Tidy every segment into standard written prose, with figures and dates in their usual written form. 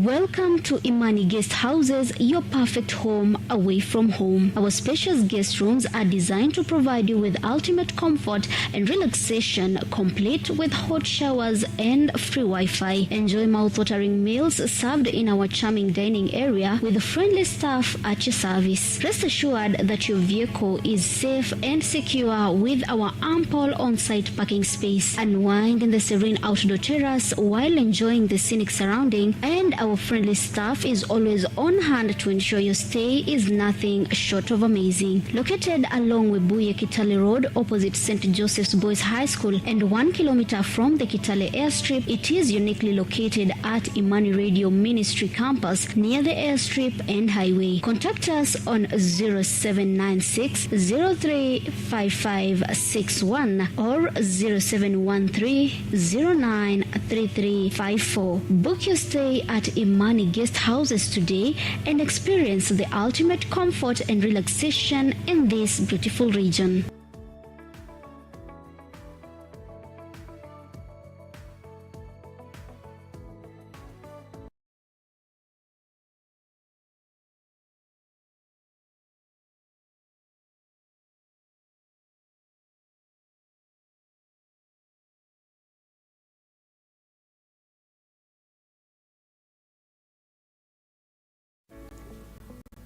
Welcome to Imani Guest Houses, your perfect home away from home. Our spacious guest rooms are designed to provide you with ultimate comfort and relaxation, complete with hot showers and free Wi-Fi. Enjoy mouth-watering meals served in our charming dining area with friendly staff at your service. Rest assured that your vehicle is safe and secure with our ample on-site parking space. Unwind in the serene outdoor terrace while enjoying the scenic surrounding, and our friendly staff is always on hand to ensure your stay is nothing short of amazing. Located along Webuye Kitale Road opposite St. Joseph's Boys High School and 1 kilometer from the Kitale Airstrip, it is uniquely located at Imani Radio Ministry Campus near the Airstrip and Highway. Contact us on 0796 035561 or 0713 093354. Book your stay at Imani Guest Houses today and experience the ultimate comfort and relaxation in this beautiful region.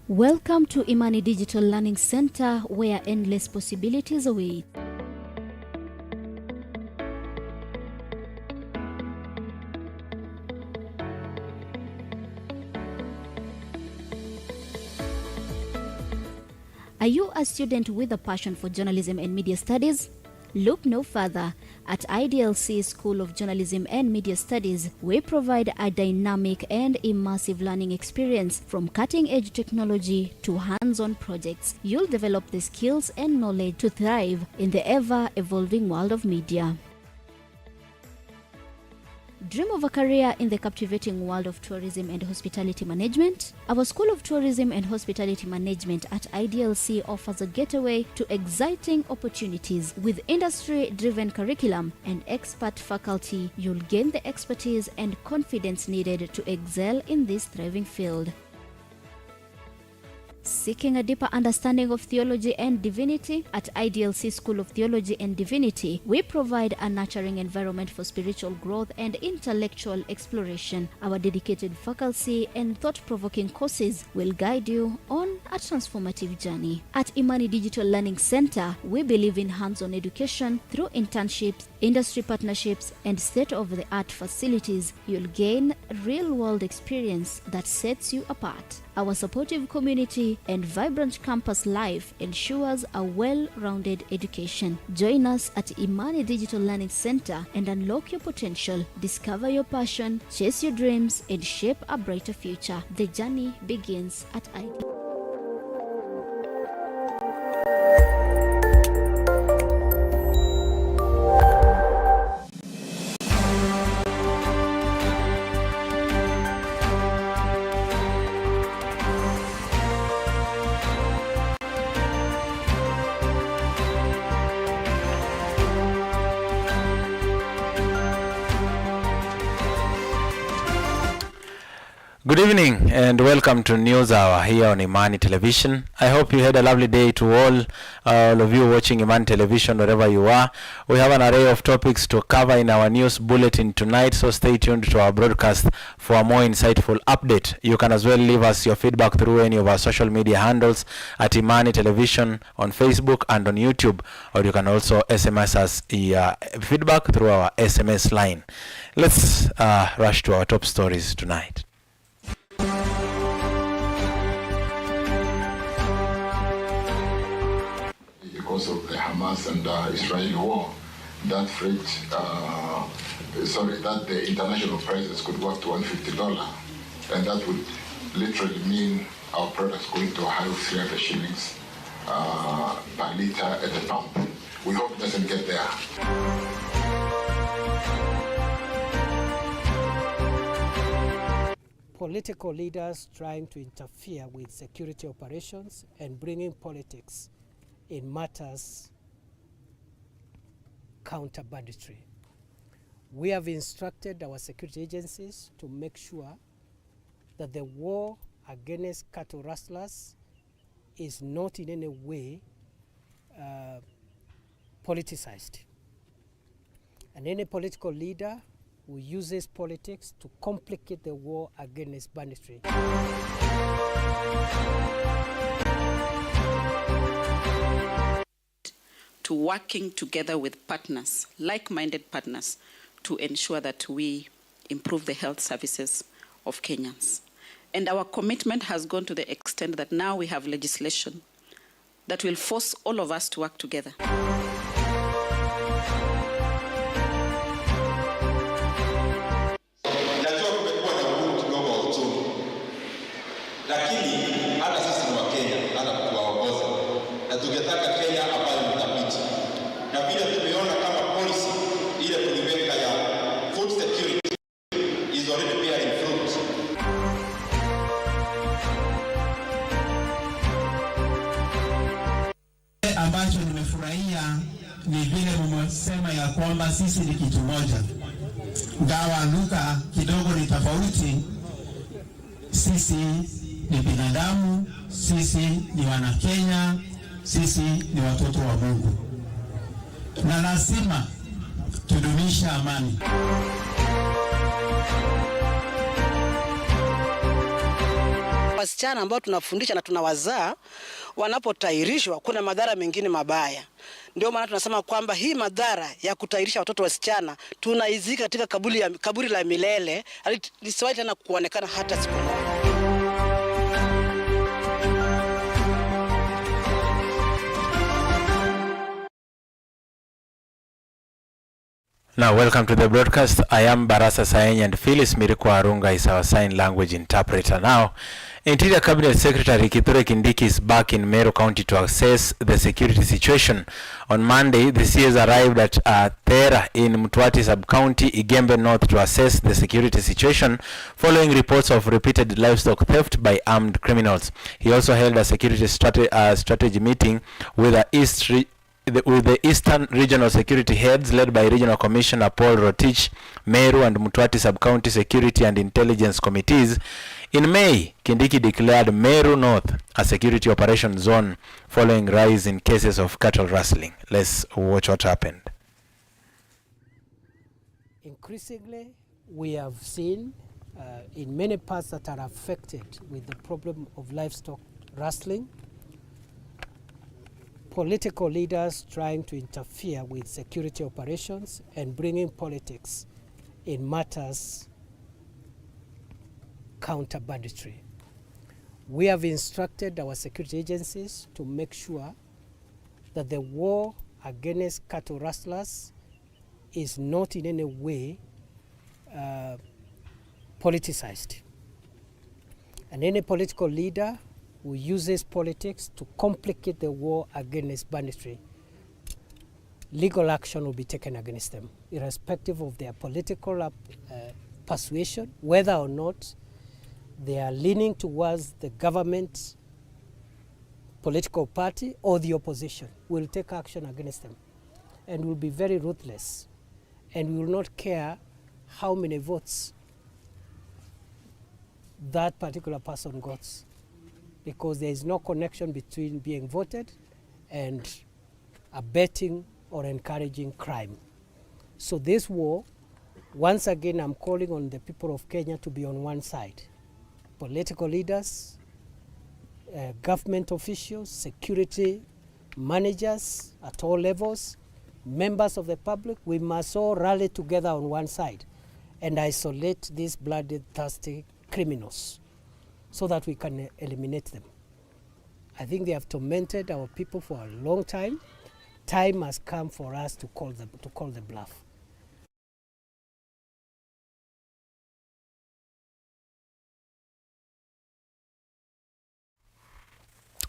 Welcome to Imani Digital Learning Center, where endless possibilities await. Are you a student with a passion for journalism and media studies? Look no further. At IDLC School of Journalism and Media Studies, we provide a dynamic and immersive learning experience. From cutting-edge technology to hands-on projects, you'll develop the skills and knowledge to thrive in the ever-evolving world of media. Dream of a career in the captivating world of tourism and hospitality management? Our School of Tourism and Hospitality Management at IDLC offers a gateway to exciting opportunities. With industry-driven curriculum and expert faculty, you'll gain the expertise and confidence needed to excel in this thriving field. Seeking a deeper understanding of theology and divinity? At IDLC School of Theology and Divinity, we provide a nurturing environment for spiritual growth and intellectual exploration. Our dedicated faculty and thought-provoking courses will guide you on a transformative journey. At Imani Digital Learning Center, we believe in hands-on education through internships, industry partnerships, and state-of-the-art facilities. You'll gain real-world experience that sets you apart. Our supportive community and vibrant campus life ensures a well-rounded education. Join us at Imani Digital Learning Center and unlock your potential. Discover your passion, chase your dreams, and shape a brighter future. The journey begins at ID. Good evening and welcome to News Hour here on Imani Television. I hope you had a lovely day to all of you watching Imani Television wherever you are. We have an array of topics to cover in our news bulletin tonight, so stay tuned to our broadcast for a more insightful update. You can as well leave us your feedback through any of our social media handles at Imani Television on Facebook and on YouTube, or you can also SMS us your feedback through our SMS line. Let's rush to our top stories tonight. Because of the Hamas and Israeli war, that that the international prices could go up to $150, and that would literally mean our products going to a high of 300 shillings per liter at the pump. We hope it doesn't get there. Political leaders trying to interfere with security operations and bringing politics in matters counter banditry. We have instructed our security agencies to make sure that the war against cattle rustlers is not in any way politicized. And any political leader who uses politics to complicate the war against banditry. To working together with partners, like-minded partners, to ensure that we improve the health services of Kenyans. And our commitment has gone to the extent that now we have legislation that will force all of us to work together. Ambacho nimefurahia ni vile mmesema ya kwamba sisi ni kitu moja. Ngawa lugha kidogo ni tofauti, sisi ni binadamu, sisi ni wana Kenya, sisi ni watoto wa Mungu. Na lazima tudumisha amani. Wasichana ambao tunafundisha na tunawazaa wanapotahirishwa kuna madhara mengine mabaya. Ndio maana tunasema kwamba hii madhara ya kutahirisha watoto wasichana tunaizika katika kaburi la milele, lisiwahi tena kuonekana hata siku moja. Now, welcome to the broadcast. I am BARASA SAENYI and Phyllis Mirikwa Arunga is our sign language interpreter. Now, Interior Cabinet Secretary Kithure Kindiki is back in Meru County to assess the security situation. On Monday, the CS arrived at Thera in Mtwati Sub-County, Igembe North, to assess the security situation following reports of repeated livestock theft by armed criminals. He also held a security strategy meeting with the Eastern Regional Security Heads led by Regional Commissioner Paul Rotich, Meru and Mtwati Sub-County Security and Intelligence Committees. In May, Kindiki declared Meru North a security operation zone following rise in cases of cattle rustling. Let's watch what happened. Increasingly, we have seen in many parts that are affected with the problem of livestock rustling, political leaders trying to interfere with security operations and bringing politics in matters counter banditry. We have instructed our security agencies to make sure that the war against cattle rustlers is not in any way politicized. And any political leader who uses politics to complicate the war against banditry, legal action will be taken against them, irrespective of their political persuasion, whether or not they are leaning towards the government political party or the opposition. We'll take action against them, and we'll be very ruthless, and we will not care how many votes that particular person got, because there is no connection between being voted and abetting or encouraging crime. So this war, once again, I'm calling on the people of Kenya to be on one side. Political leaders, government officials, security managers at all levels, members of the public, we must all rally together on one side and isolate these bloodthirsty criminals so that we can eliminate them. I think they have tormented our people for a long time. Time has come for us to call the bluff.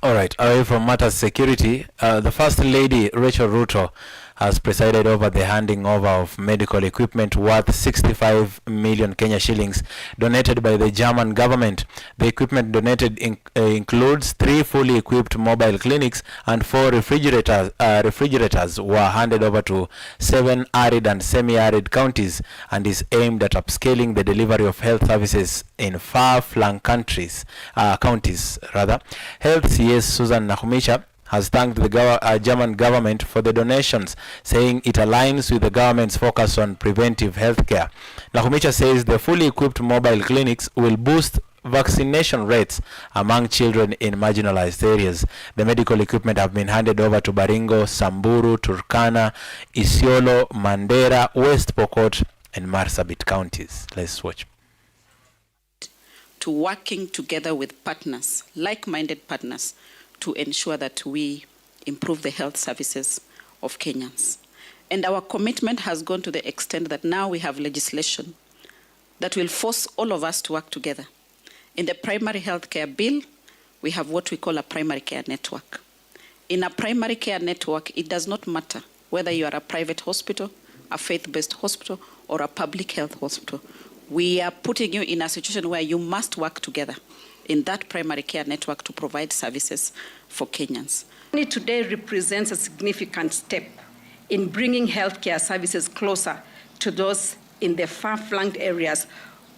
All right, away from matters security, the First Lady, Rachel Ruto, has presided over the handing over of medical equipment worth 65 million Kenya shillings donated by the German government. The equipment donated includes 3 fully equipped mobile clinics and 4 refrigerators were handed over to 7 arid and semi-arid counties and is aimed at upscaling the delivery of health services in far-flung counties. Health CS Susan Nahumicha has thanked the German government for the donations, saying it aligns with the government's focus on preventive health care. Nahumicha says the fully equipped mobile clinics will boost vaccination rates among children in marginalized areas. The medical equipment have been handed over to Baringo, Samburu, Turkana, Isiolo, Mandera, West Pokot, and Marsabit counties. Let's watch. To working together with partners, like-minded partners, to ensure that we improve the health services of Kenyans. And our commitment has gone to the extent that now we have legislation that will force all of us to work together. In the primary health care bill, we have what we call a primary care network. In a primary care network, it does not matter whether you are a private hospital, a faith-based hospital, or a public health hospital. We are putting you in a situation where you must work together in that primary care network to provide services for Kenyans. Today represents a significant step in bringing healthcare services closer to those in the far-flung areas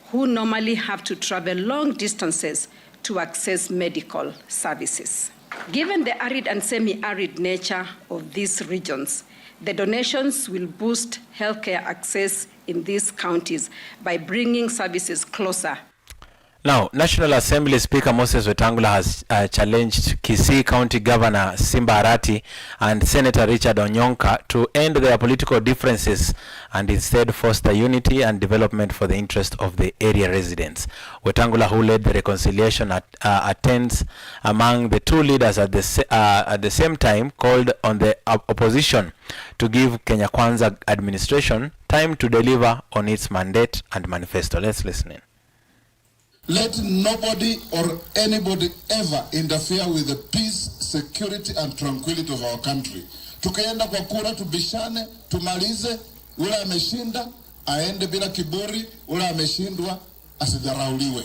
who normally have to travel long distances to access medical services. Given the arid and semi-arid nature of these regions, the donations will boost healthcare access in these counties by bringing services closer. Now, National Assembly Speaker Moses Wetangula has challenged Kisii County Governor Simba Arati and Senator Richard Onyonka to end their political differences and instead foster unity and development for the interest of the area residents. Wetangula, who led the reconciliation attempts among the two leaders at the same time, called on the opposition to give Kenya Kwanza administration time to deliver on its mandate and manifesto. Let's listen in. Let nobody or anybody ever interfere with the peace, security and tranquility of our country. Tukienda kwa kura tubishane, tumalize, ule ameshinda, aende bila kiburi, ule ameshindwa, asidharauliwe.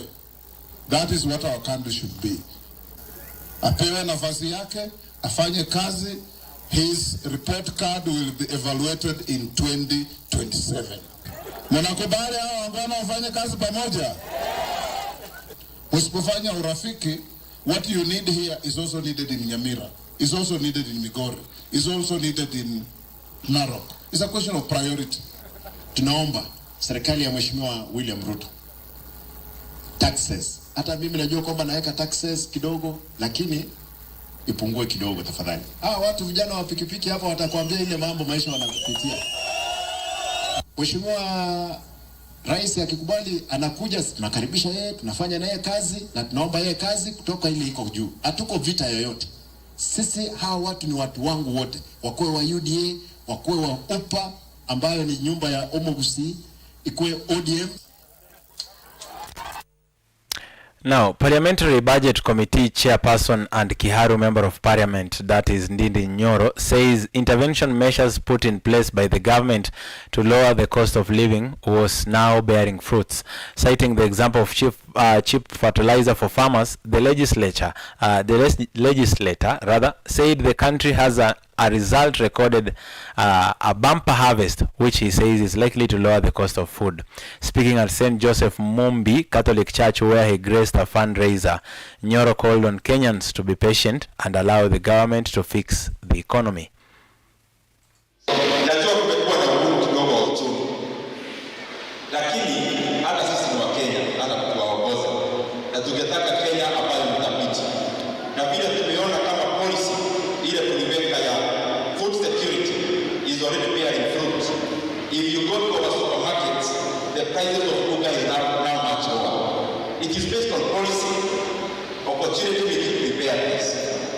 That is what our country should be. Apewe nafasi yake, afanye kazi, his report card will be evaluated in 2027. Mnakubali hao ambao wafanye kazi pamoja? Usipofanya urafiki, what you need here is also needed in Nyamira, is also needed in Migori, is also needed in Narok. It's a question of priority. Tunaomba serikali ya Mheshimiwa William Ruto, taxes. Hata mimi najua kwamba naweka taxes kidogo, lakini ipungue kidogo tafadhali. Watu vijana wa pikipiki hapa watakwambia ile mambo maisha wanapitia. Mheshimiwa Rais akikubali anakuja, tunakaribisha yeye, tunafanya naye kazi na tunaomba yeye kazi kutoka ile iko juu. Hatuko vita yoyote. Sisi hawa watu ni watu wangu wote. Wakuwe wa UDA, wakuwe wa UPA ambayo ni nyumba ya Omogusi, ikuwe ODM. Now, Parliamentary Budget Committee Chairperson and Kiharu Member of Parliament, that is Ndindi Nyoro, says intervention measures put in place by the government to lower the cost of living was now bearing fruits. Citing the example of cheap fertilizer for farmers, the legislator said the country has a result recorded a bumper harvest, which he says is likely to lower the cost of food. Speaking at St. Joseph Mumbi Catholic Church, where he graced a fundraiser, Nyoro called on Kenyans to be patient and allow the government to fix the economy. If you go to our supermarkets, the prices of sugar is now much lower. It is based on policy, opportunity making preparedness.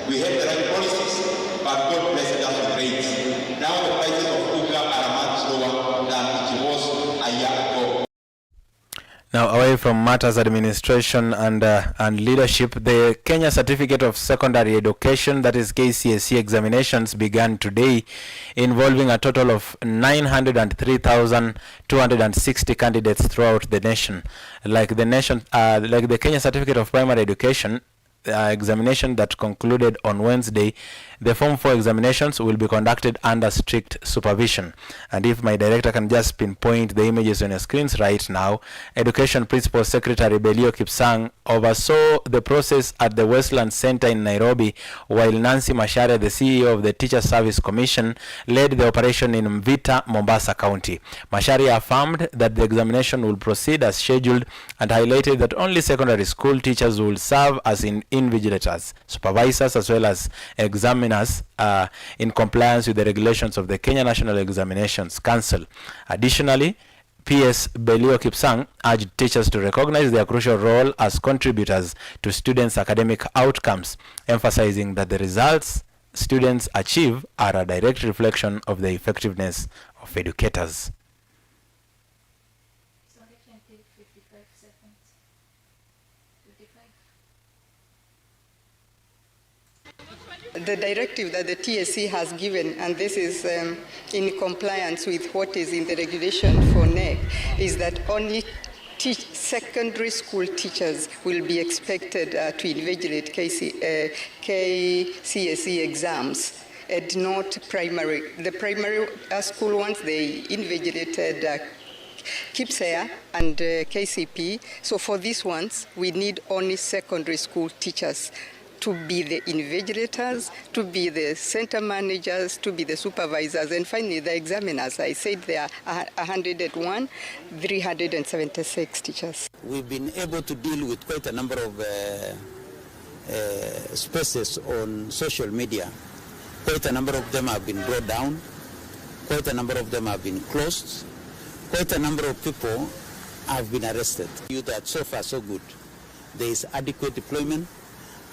We have the right policies, but God blessed us with rates. Now the prices of sugar are much lower than it was a year ago. Now, away from matters administration and leadership, the Kenya Certificate of Secondary Education, that is KCSE examinations, began today, involving a total of 903,260 candidates throughout the nation. Like the Kenya Certificate of Primary Education examination that concluded on Wednesday, the Form 4 examinations will be conducted under strict supervision. And if my director can just pinpoint the images on your screens right now, Education Principal Secretary Belio Kipsang oversaw the process at the Westland Center in Nairobi, while Nancy Macharia, the CEO of the Teacher Service Commission, led the operation in Mvita, Mombasa County. Macharia affirmed that the examination will proceed as scheduled and highlighted that only secondary school teachers will serve as invigilators, supervisors, as well as examiners in compliance with the regulations of the Kenya National Examinations Council. Additionally, PS Belio Kipsang urged teachers to recognize their crucial role as contributors to students' academic outcomes, emphasizing that the results students achieve are a direct reflection of the effectiveness of educators. The directive that the TSC has given, and this is in compliance with what is in the regulation for NEC, is that only secondary school teachers will be expected to invigilate KCSE exams, and not primary. The primary school ones, they invigilated KIPSEA and KCP. So for these ones, we need only secondary school teachers to be the invigilators, to be the center managers, to be the supervisors, and finally the examiners. I said there are 101, 376 teachers. We've been able to deal with quite a number of spaces on social media. Quite a number of them have been brought down. Quite a number of them have been closed. Quite a number of people have been arrested. That so far so good. There is adequate deployment,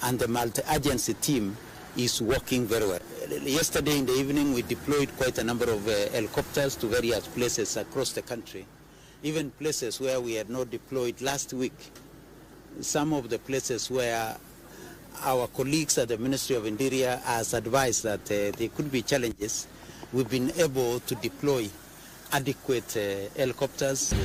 and the multi-agency team is working very well. Yesterday in the evening, we deployed quite a number of helicopters to various places across the country, even places where we had not deployed last week. Some of the places where our colleagues at the Ministry of Interior has advised that there could be challenges, we've been able to deploy adequate helicopters.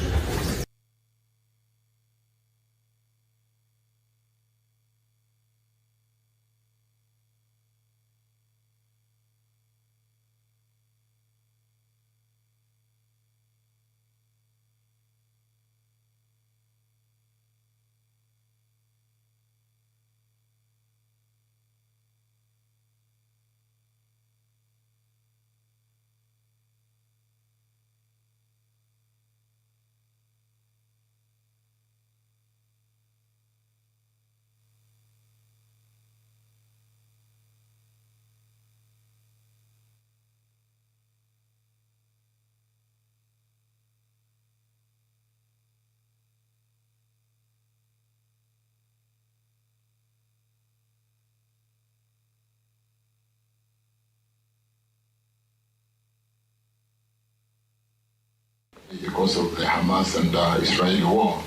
Because of the Hamas and Israeli war,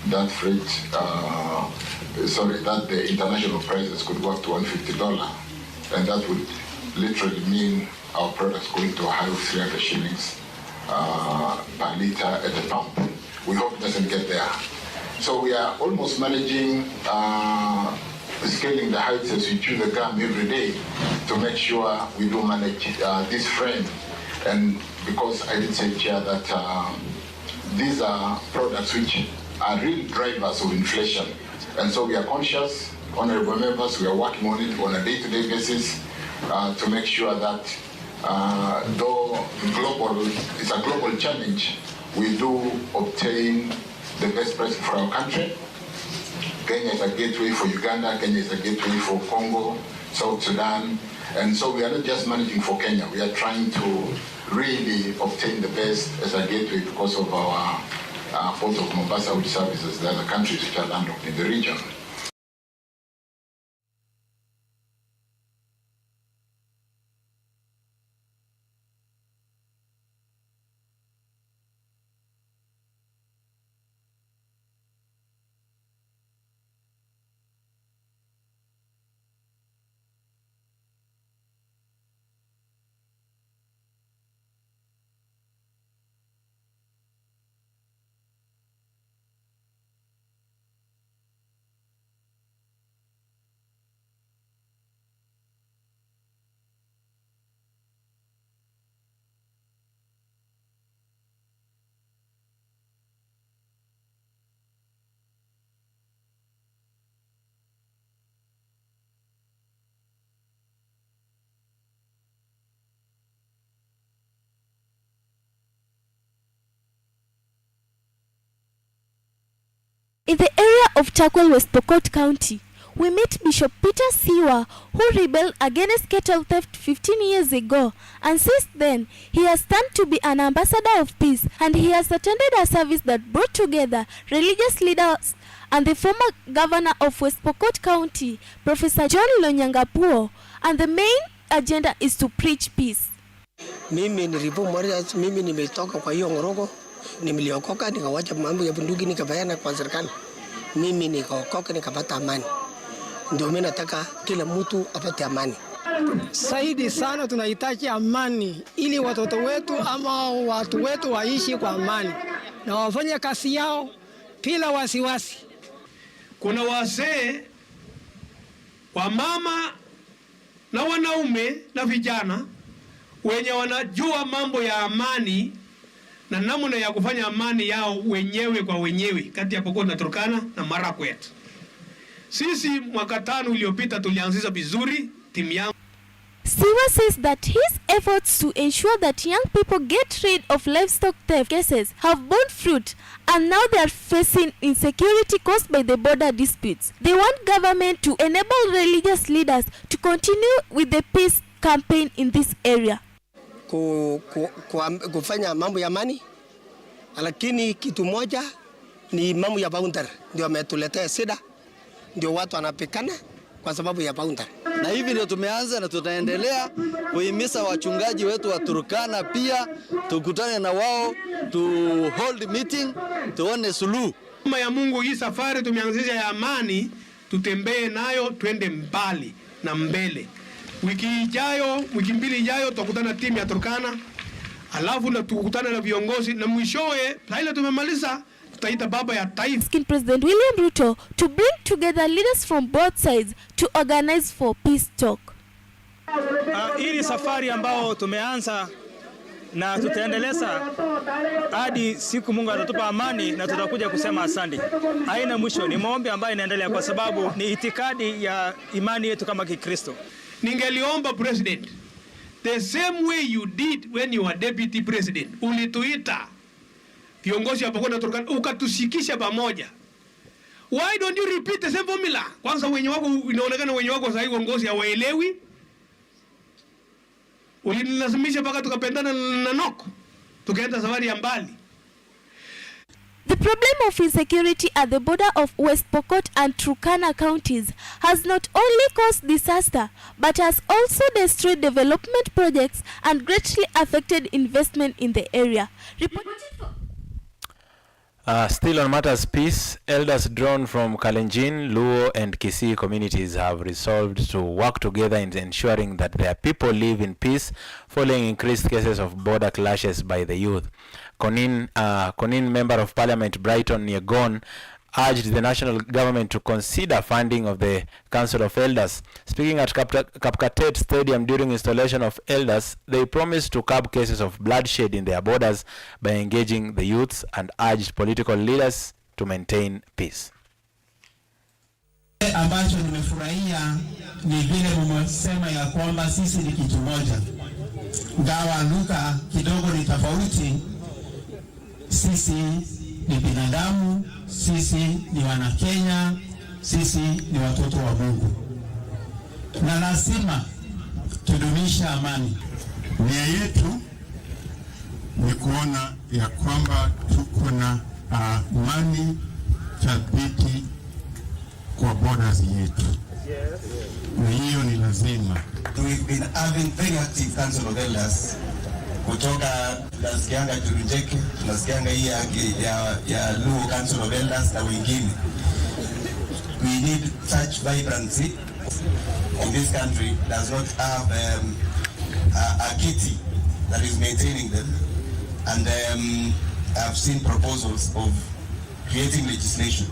that freight, that the international prices could go up to $150, and that would literally mean our products going to a high of 300 shillings per liter at the pump. We hope it doesn't get there. So we are almost managing scaling the heights as we chew the gum every day to make sure we do manage this frame. And because I did say, Chair, that these are products which are real drivers of inflation. And so we are conscious, honorable members, we are working on it on a day-to-day basis to make sure that though it's a global challenge, we do obtain the best price for our country. Kenya is a gateway for Uganda, Kenya is a gateway for Congo, South Sudan. And so we are not just managing for Kenya, we are trying to really obtain the best as a gateway because of our port of Mombasa, which services the other countries which are landlocked in the region. of Chakwal, West Pokot County, we meet Bishop Peter Siwa, who rebelled against cattle theft 15 years ago, and since then he has turned to be an ambassador of peace, and he has attended a service that brought together religious leaders and the former governor of West Pokot County, Professor John Lonyangapuo, and the main agenda is to preach peace. Mimi nimetoka kwa hiyo ngorogo, nimeliokoka nikawacha mambo ya bunduki nikapayana kwa serikali. Mimi nikaokoka nikapata amani. Ndio mimi nataka kila mtu apate amani. Zaidi sana tunahitaji amani ili watoto wetu ama watu wetu waishi kwa amani na wafanye kazi yao bila wasiwasi. Kuna wazee, wamama na wanaume na vijana wenye wanajua mambo ya amani na namna ya kufanya amani yao wenyewe kwa wenyewe kati ya Pokot na Turkana na Marakwet. Sisi mwaka 5 uliopita tulianzisha vizuri timu yangu. Siwa says that his efforts to ensure that young people get rid of livestock theft cases have borne fruit, and now they are facing insecurity caused by the border disputes. They want government to enable religious leaders to continue with the peace campaign in this area. Kufanya mambo ya amani, lakini kitu moja ni mambo ya boundary ndio ametuletea shida, ndio watu wanapikana kwa sababu ya boundary. Na hivi ndio tumeanza na tutaendelea kuhimiza wachungaji wetu wa Turkana pia tukutane na wao, to hold meeting, tuone suluhu. Kama ya Mungu, hii safari tumeanzisha ya amani, tutembee nayo twende mbali na mbele. Wiki mbili ijayo tutakutana timu ya Turkana, alafu na tukutana na viongozi, na mwishowe ile tumemaliza tutaita baba ya taifa. Asking President William Ruto to bring together leaders from both sides to organize for peace talk. Hii ni safari ambao tumeanza na tutaendeleza hadi siku Mungu atatupa amani na tutakuja kusema asante. Haina mwisho, ni maombi ambayo inaendelea kwa sababu ni itikadi ya imani yetu kama Kikristo. Ningeliomba President, the same way you did when you were deputy president, ulituita viongozi wa Pokot na Turkana ukatushikisha pamoja. Why don't you repeat the same formula? Kwanza wenye wako inaonekana wenye wako sasa uongozi hawaelewi. Ulinilazimisha mpaka tukapendana na noko. Tukaenda safari ya mbali. The problem of insecurity at the border of West Pokot and Turkana counties has not only caused disaster, but has also destroyed development projects and greatly affected investment in the area. Still on matters peace, elders drawn from Kalenjin, Luo and Kisii communities have resolved to work together in ensuring that their people live in peace following increased cases of border clashes by the youth. Konin Member of Parliament Brighton Yegon urged the national government to consider funding of the Council of Elders. Speaking at Kapkatet Stadium during installation of elders, they promised to curb cases of bloodshed in their borders by engaging the youths and urged political leaders to maintain peace. Ambacho nimefurahia ni vile mmesema ya kwamba sisi ni kitu moja. Ngawa lugha kidogo ni tofauti, sisi ni binadamu, sisi ni wana Kenya, sisi ni watoto wa Mungu. Na lazima tudumisha amani. Nia yetu ni kuona ya kwamba tuko na amani thabiti kwa borders yetu. Na hiyo ni lazima. We've been having very active Council of Elders. Kutoka tunasikianga Turujeke, tunasikianga hii ya Luo Council of Elders na wengine. We need such vibrancy in this country. Does not have a kitty that is maintaining them. And I've seen proposals of creating legislation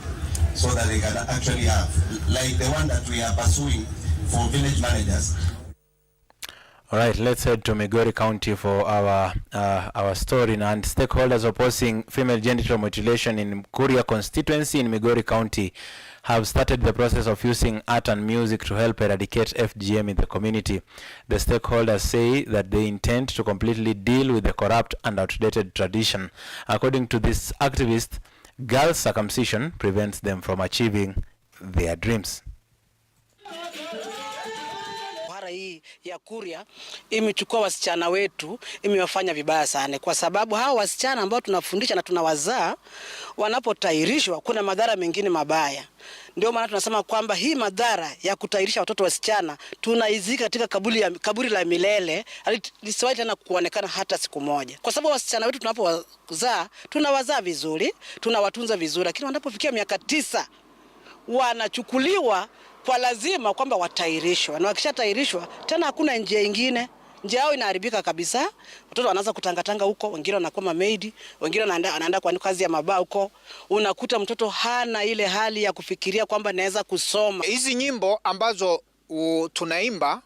so that they can actually have, like the one that we are pursuing for village managers. All right, let's head to Migori County for our story. And stakeholders opposing female genital mutilation in Kuria constituency in Migori County have started the process of using art and music to help eradicate FGM in the community. The stakeholders say that they intend to completely deal with the corrupt and outdated tradition. According to this activist, girls' circumcision prevents them from achieving their dreams. Hii ya Kuria imechukua wasichana wetu, imewafanya vibaya sana, kwa sababu hao wasichana ambao tunafundisha na tunawazaa wanapotairishwa kuna madhara mengine mabaya. Ndio maana tunasema kwamba hii madhara ya kutairisha watoto wasichana tunaizika katika kaburi la milele, lisiwahi tena kuonekana hata siku moja. Kwa sababu wasichana wetu tunapowazaa, tunawazaa vizuri, tunawatunza vizuri, lakini wanapofikia miaka 9 wanachukuliwa kwa lazima kwamba watairishwa. Na wakishatairishwa tena hakuna njia nyingine. Njia yao inaharibika kabisa. Watoto wanaanza kutangatanga huko, wengine wanakuwa maid, wengine wanaenda kwa kazi ya mabaa huko. Unakuta mtoto hana ile hali ya kufikiria kwamba naweza kusoma. Hizi nyimbo ambazo tunaimba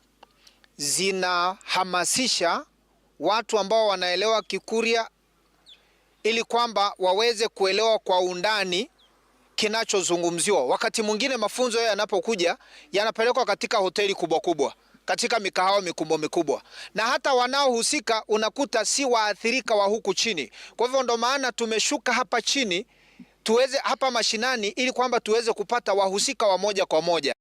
zinahamasisha watu ambao wanaelewa Kikuria ili kwamba waweze kuelewa kwa undani kinachozungumziwa. Wakati mwingine mafunzo haya yanapokuja yanapelekwa katika hoteli kubwa kubwa, katika mikahawa mikubwa, na hata wanaohusika unakuta si waathirika wa huku chini. Kwa hivyo ndo maana tumeshuka hapa chini, tuweze hapa mashinani, ili kwamba tuweze kupata wahusika wa moja kwa moja.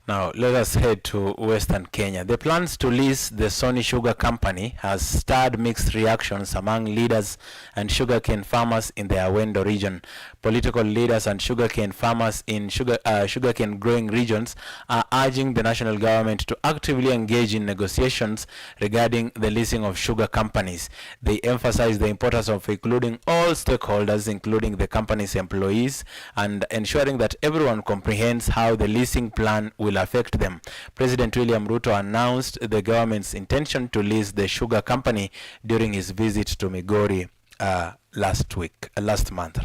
Now, let us head to Western Kenya. The plans to lease the SAENYI Sugar Company has stirred mixed reactions among leaders and sugarcane farmers in the Awendo region. Political leaders and sugarcane farmers in sugarcane growing regions are urging the national government to actively engage in negotiations regarding the leasing of sugar companies. They emphasize the importance of including all stakeholders, including the company's employees, and ensuring that everyone comprehends how the leasing plan will affect them. President William Ruto announced the government's intention to lease the sugar company during his visit to Migori last month.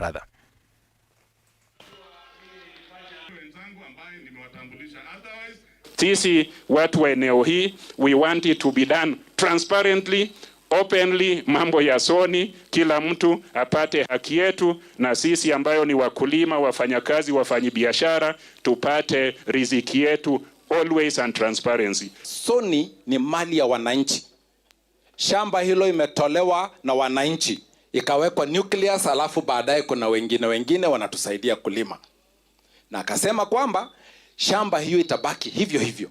Sisi watu wa eneo hii, we want it to be done transparently, openly. Mambo ya SAENYI, kila mtu apate haki yetu, na sisi ambayo ni wakulima, wafanyakazi, wafanyibiashara tupate riziki yetu, always and transparency. SAENYI ni mali ya wananchi. Shamba hilo imetolewa na wananchi, ikawekwa nucleus, alafu baadaye kuna wengine wanatusaidia kulima. Na akasema kwamba shamba hiyo itabaki hivyo.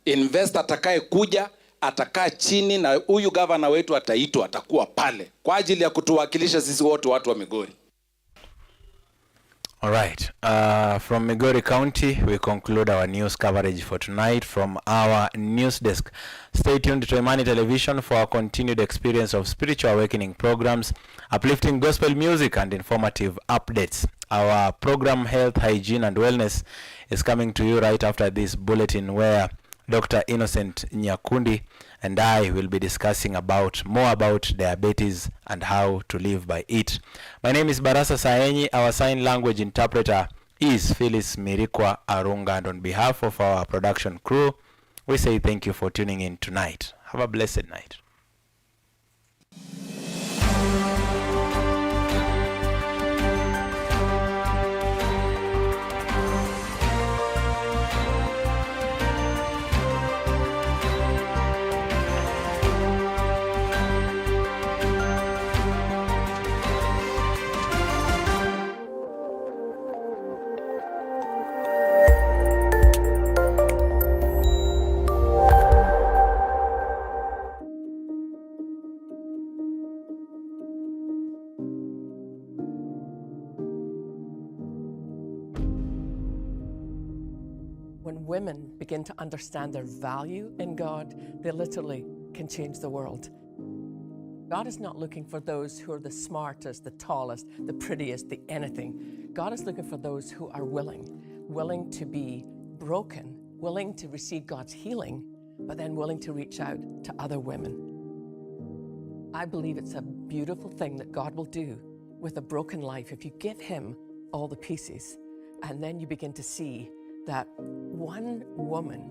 Investor atakaye kuja atakaa chini, na huyu gavana wetu ataitwa, atakuwa pale kwa ajili ya kutuwakilisha sisi wote watu wa Migori. All right. From Migori County, we conclude our news coverage for tonight from our news desk. Stay tuned to Imani Television for a continued experience of spiritual awakening programs, uplifting gospel music, and informative updates. Our program, Health, Hygiene, and Wellness, is coming to you right after this bulletin, where Dr. Innocent Nyakundi and I will be discussing more about diabetes and how to live by it. My name is BARASA SAENYI. Our sign language interpreter is Phyllis Mirikwa Arunga, and on behalf of our production crew, we say thank you for tuning in tonight. Have a blessed night. When women begin to understand their value in God, they literally can change the world. God is not looking for those who are the smartest, the tallest, the prettiest, the anything. God is looking for those who are willing to be broken, willing to receive God's healing, but then willing to reach out to other women. I believe it's a beautiful thing that God will do with a broken life if you give Him all the pieces, and then you begin to see that one woman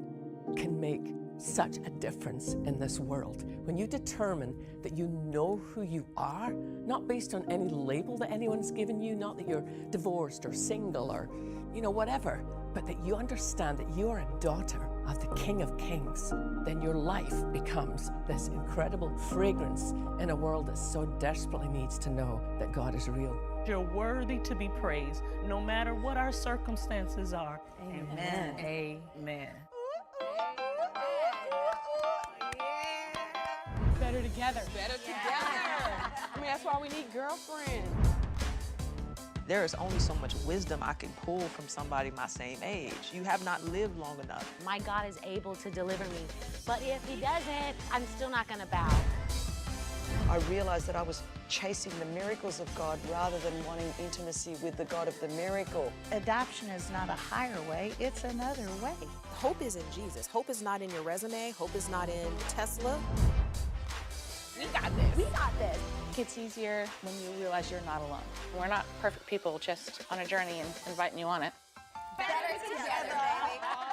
can make such a difference in this world. When you determine that you know who you are, not based on any label that anyone's given you, not that you're divorced or single or, whatever, but that you understand that you are a daughter of the King of Kings, then your life becomes this incredible fragrance in a world that so desperately needs to know that God is real. You're worthy to be praised, no matter what our circumstances are. Amen. Amen. Better together. Better together. I mean, that's why we need girlfriends. There is only so much wisdom I can pull from somebody my same age. You have not lived long enough. My God is able to deliver me, but if he doesn't, I'm still not gonna bow. I realized that I was chasing the miracles of God rather than wanting intimacy with the God of the miracle. Adoption is not a higher way, it's another way. Hope is in Jesus. Hope is not in your resume. Hope is not in Tesla. We got this. We got this. It's easier when you realize you're not alone. We're not perfect people just on a journey and inviting you on it. Better together, baby.